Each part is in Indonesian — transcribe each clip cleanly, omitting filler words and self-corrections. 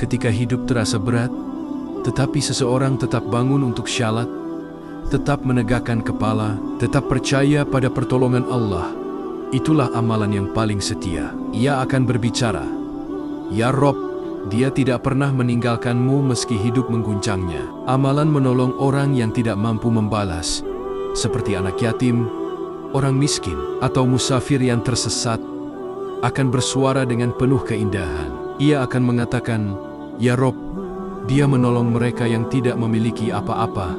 ketika hidup terasa berat, tetapi seseorang tetap bangun untuk syalat, tetap menegakkan kepala, tetap percaya pada pertolongan Allah, itulah amalan yang paling setia. Ia akan berbicara, "Ya Rob, Dia tidak pernah meninggalkanmu meski hidup mengguncangnya." Amalan menolong orang yang tidak mampu membalas, seperti anak yatim, orang miskin, atau musafir yang tersesat, akan bersuara dengan penuh keindahan. Ia akan mengatakan, "Ya Rob, Dia menolong mereka yang tidak memiliki apa-apa."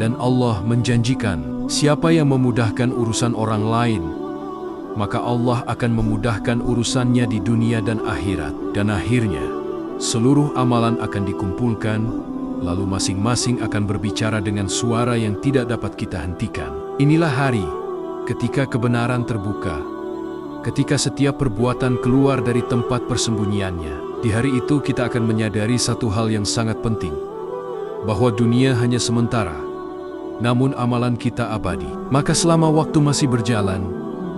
Dan Allah menjanjikan, siapa yang memudahkan urusan orang lain, maka Allah akan memudahkan urusannya di dunia dan akhirat. Dan akhirnya, seluruh amalan akan dikumpulkan, lalu masing-masing akan berbicara dengan suara yang tidak dapat kita hentikan. Inilah hari ketika kebenaran terbuka, ketika setiap perbuatan keluar dari tempat persembunyiannya. Di hari itu kita akan menyadari satu hal yang sangat penting, bahwa dunia hanya sementara, namun amalan kita abadi. Maka selama waktu masih berjalan,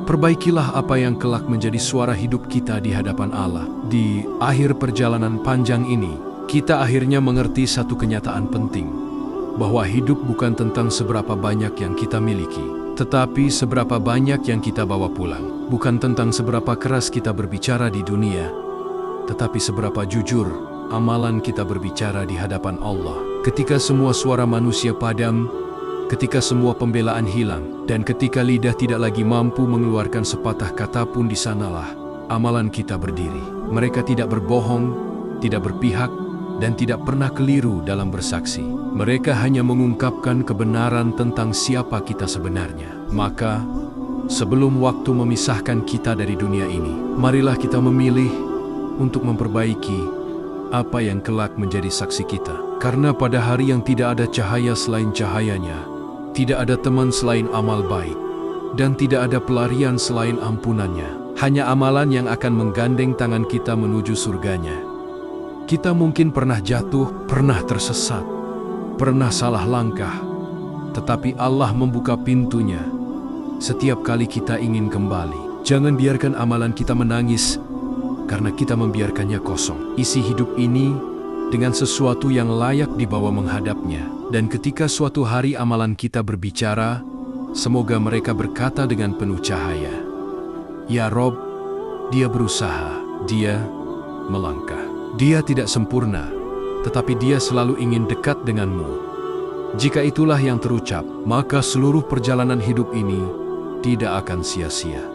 perbaikilah apa yang kelak menjadi suara hidup kita di hadapan Allah. Di akhir perjalanan panjang ini, kita akhirnya mengerti satu kenyataan penting, bahwa hidup bukan tentang seberapa banyak yang kita miliki, tetapi seberapa banyak yang kita bawa pulang. Bukan tentang seberapa keras kita berbicara di dunia, tetapi seberapa jujur amalan kita berbicara di hadapan Allah. Ketika semua suara manusia padam, ketika semua pembelaan hilang, dan ketika lidah tidak lagi mampu mengeluarkan sepatah kata pun, di sanalah amalan kita berdiri. Mereka tidak berbohong, tidak berpihak, dan tidak pernah keliru dalam bersaksi. Mereka hanya mengungkapkan kebenaran tentang siapa kita sebenarnya. Maka, sebelum waktu memisahkan kita dari dunia ini, marilah kita memilih untuk memperbaiki apa yang kelak menjadi saksi kita. Karena pada hari yang tidak ada cahaya selain cahayanya, tidak ada teman selain amal baik, dan tidak ada pelarian selain ampunannya. Hanya amalan yang akan menggandeng tangan kita menuju surganya. Kita mungkin pernah jatuh, pernah tersesat, pernah salah langkah, tetapi Allah membuka pintunya setiap kali kita ingin kembali. Jangan biarkan amalan kita menangis karena kita membiarkannya kosong. Isi hidup ini dengan sesuatu yang layak dibawa menghadapnya. Dan ketika suatu hari amalan kita berbicara, semoga mereka berkata dengan penuh cahaya, "Ya Rob, Dia berusaha, Dia melangkah. Dia tidak sempurna, tetapi Dia selalu ingin dekat denganmu." Jika itulah yang terucap, maka seluruh perjalanan hidup ini tidak akan sia-sia.